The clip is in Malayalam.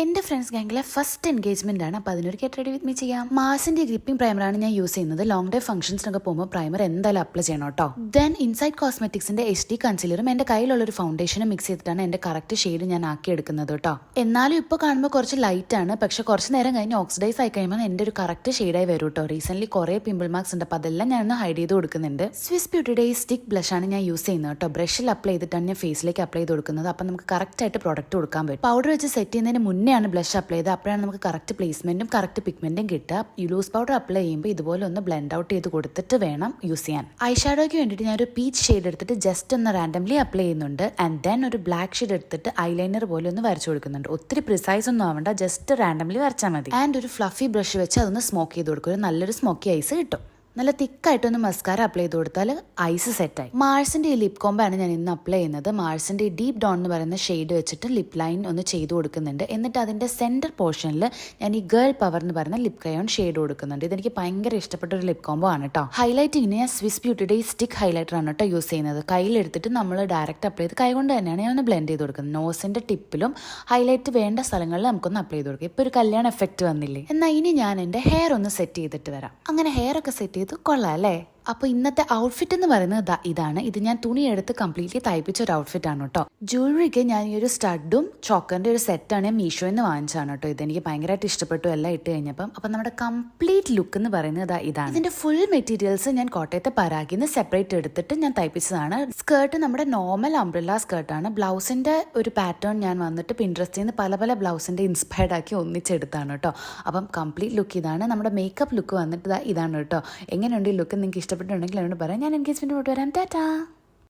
എന്റെ ഫ്രണ്ട്സ് ഗാംഗിലെ ഫസ്റ്റ് എൻഗേജ്മെന്റ് ആണ്. അപ്പോൾ അതിനൊരു ഗെറ്റ് റെഡി വിത്ത് മീ ചെയ്യാം. മാസിന്റെ ഗ്രിപ്പിംഗ് പ്രൈമറാണ് ഞാൻ യൂസ് ചെയ്യുന്നത്. ലോങ് ഡേ ഫംഗ്ഷൻസിനൊക്കെ പോകുമ്പോൾ പ്രൈമർ എന്തായാലും അപ്ലൈ ചെയ്യണം കേട്ടോ. ദെൻ ഇൻസൈഡ് കോസ്മെറ്റിക്സിന്റെ HD കൺസീലറും എന്റെ കയ്യിലുള്ള ഒരു ഫൗണ്ടേഷനും മിക്സ് ചെയ്തിട്ടാണ് എന്റെ കറക്റ്റ് ഷെയ്ഡ് ഞാൻ ആക്കി എടുക്കുന്നത് കേട്ടോ. എന്നാലും ഇപ്പോൾ കാണുമ്പോൾ കുറച്ച് ലൈറ്റ് ആണ്, പക്ഷെ കുറച്ച് നേരം കഴിഞ്ഞ് ഓക്സിഡൈസ് ആയി കഴിയുമ്പോൾ എന്റെ ഒരു കറക്റ്റ് ഷെയ്ഡായി വരും കേട്ടോ. റീസെന്റ് കുറേ പിമ്പിൾ മാർക്സ് ഉണ്ട്, അപ്പോൾ അതെല്ലാം ഞാൻ ഒന്ന് ഹൈഡ് ചെയ്ത് കൊടുക്കുന്നുണ്ട്. സ്വിസ് ബ്യൂട്ടിയുടെ ഈ സ്റ്റിക്ക് ബ്ലഷ് ആണ് ഞാൻ യൂസ് ചെയ്യുന്നത് കേട്ടോ. ബ്രഷിൽ അപ്ലൈ ചെയ്തിട്ടാണ് ഞാൻ ഫേസിലേക്ക് അപ്ലൈ ചെയ്ത് കൊടുക്കുന്നത്. അപ്പോൾ നമുക്ക് കറക്റ്റ് ആയിട്ട് പ്രോഡക്റ്റ് കൊടുക്കാൻ പറ്റും. പൗഡർ വെച്ച് സെറ്റ് ചെയ്യുന്നതിന് മുന്നേ ആണ് ബ്ലഷ് അപ്ലൈ ചെയ്ത്, അപ്പോഴാണ് നമുക്ക് കറക്റ്റ് പ്ലേസ്മെന്റും കറക്റ്റ് പിഗ്മെന്റും കിട്ടുക. ഈ ലൂസ് പൗഡർ അപ്ലൈ ചെയ്യുമ്പോൾ ഇതുപോലെ ഒന്ന് ബ്ലെൻഡ് ഔട്ട് ചെയ്ത് കൊടുത്തിട്ട് വേണം യൂസ് ചെയ്യാൻ. ഐ ഷാഡോയ്ക്ക് വേണ്ടിയിട്ട് ഞാൻ ഒരു പീച്ച് ഷെയ്ഡ് എടുത്തിട്ട് ജസ്റ്റ് ഒന്ന് റാൻഡംലി അപ്ലൈ ചെയ്യുന്നുണ്ട്. ആൻഡ് ദെൻ ഒരു ബ്ലാക്ക് ഷെയ്ഡ് എടുത്തിട്ട് ഐലൈനർ പോലെ ഒന്ന് വരച്ചു കൊടുക്കുന്നുണ്ട്. ഒത്തിരി പ്രിസൈസ് ഒന്നും ആവണ്ട, ജസ്റ്റ് റാൻഡംലി വരച്ചാൽ മതി. ആൻഡ് ഒരു ഫ്ലഫി ബ്രഷ് വെച്ച് അതൊന്ന് സ്മോക്ക് ചെയ്ത് കൊടുക്കും. ഒരു നല്ലൊരു സ്മോക്കി ഐസ് കിട്ടും. നല്ല തിക്കായിട്ടൊന്ന് മസ്കാര അപ്ലൈ ചെയ്ത് കൊടുത്താൽ ഐസ് സെറ്റായി. മാർസിന്റെ ഈ ലിപ് കോംബോ ആണ് ഞാൻ ഇന്ന് അപ്ലൈ ചെയ്യുന്നത്. മാർസിന്റെ ഡീപ് ഡോൺ എന്ന് പറയുന്ന ഷെയ്ഡ് വെച്ചിട്ട് ലിപ് ലൈൻ ഒന്ന് ചെയ്ത് കൊടുക്കുന്നുണ്ട്. എന്നിട്ട് അതിന്റെ സെന്റർ പോർഷനിൽ ഞാൻ ഈ ഗേൾ പവർ എന്ന് പറയുന്ന ലിപ് ക്രയോൺ ഷെയ്ഡ് കൊടുക്കുന്നുണ്ട്. ഇതെനിക്ക് ഭയങ്കര ഇഷ്ടപ്പെട്ട ഒരു ലിപ് കോംബോ ആണ് കേട്ടോ. ഹൈലൈറ്റിങ്ങിന് ഞാൻ സ്വിസ് ബ്യൂട്ടിയുടെ ഈ സ്റ്റിക്ക് ഹൈലൈറ്റർ ആണ് കേട്ടോ യൂസ് ചെയ്യുന്നത്. കയ്യിലെടുത്തിട്ട് നമ്മൾ ഡയറക്റ്റ് അപ്ലൈ ചെയ്ത് കൈകൊണ്ട് തന്നെയാണ് ഞാൻ ഒന്ന് ബ്ലെൻഡ് ചെയ്ത് കൊടുക്കുന്നത്. നോസിന്റെ ടിപ്പിലും ഹൈലൈറ്റ് വേണ്ട സ്ഥലങ്ങളിൽ നമുക്കൊന്ന് അപ്ലൈ ചെയ്ത് കൊടുക്കാം. ഇപ്പൊ ഒരു കല്യാണ എഫക്റ്റ് വന്നില്ലേ. എന്നാൽ ഇനി ഞാൻ എന്റെ ഹെയർ ഒന്ന് സെറ്റ് ചെയ്തിട്ട് വരാം. അങ്ങനെ ഹെയർ ഒക്കെ സെറ്റ് ചെയ്ത് കൊള്ളാം അല്ലേ. അപ്പോൾ ഇന്നത്തെ ഔട്ട്ഫിറ്റ് എന്ന് പറയുന്നത് ഇതാണ്. ഇത് ഞാൻ തുണി എടുത്ത് കംപ്ലീറ്റ്ലി തയ്പ്പിച്ച ഒരു ഔട്ട്ഫിറ്റ് ആണ് കേട്ടോ. ജ്വല്ലറിക്ക് ഞാൻ ഈ ഒരു സ്റ്റഡും ചോക്കറിന്റെ ഒരു സെറ്റാണ് ഞാൻ മീഷോയിൽ നിന്ന് വാങ്ങിച്ചാണ് കേട്ടോ. ഇതെനിക്ക് ഭയങ്കരമായിട്ട് ഇഷ്ടപ്പെട്ടു എല്ലാം ഇട്ട് കഴിഞ്ഞപ്പം. അപ്പം നമ്മുടെ കംപ്ലീറ്റ് ലുക്ക് എന്ന് പറയുന്നത് ഇതാണ്. ഇതിന്റെ ഫുൾ മെറ്റീരിയൽസ് ഞാൻ കോട്ടയത്തെ പരാഗിൽ നിന്ന് സെപ്പറേറ്റ് എടുത്തിട്ട് ഞാൻ തയ്പ്പിച്ചതാണ്. സ്കേർട്ട് നമ്മുടെ നോർമൽ അംബ്രല്ല സ്കേർട്ടാണ്. ബ്ലൗസിന്റെ ഒരു പാറ്റേൺ ഞാൻ വന്നിട്ട് പിൻട്രസ്റ്റിൽ നിന്ന് പല പല ബ്ലൗസിന്റെ ഇൻസ്പയർഡ് ആക്കി ഒന്നിച്ചെടുത്താണ് കേട്ടോ. അപ്പം കംപ്ലീറ്റ് ലുക്ക് ഇതാണ്. നമ്മുടെ മേക്കപ്പ് ലുക്ക് വന്നിട്ട് ഇതാണ് കേട്ടോ. എങ്ങനെയുണ്ട് ഈ ലുക്ക്? നിങ്ങൾക്ക് ഇഷ്ടപ്പെട്ടുണ്ടെങ്കിൽ അവരോട് പറയാം. ഞാൻ എൻഗേജ്മെന്റ് പോയിട്ട് വരാം. ടാറ്റാ.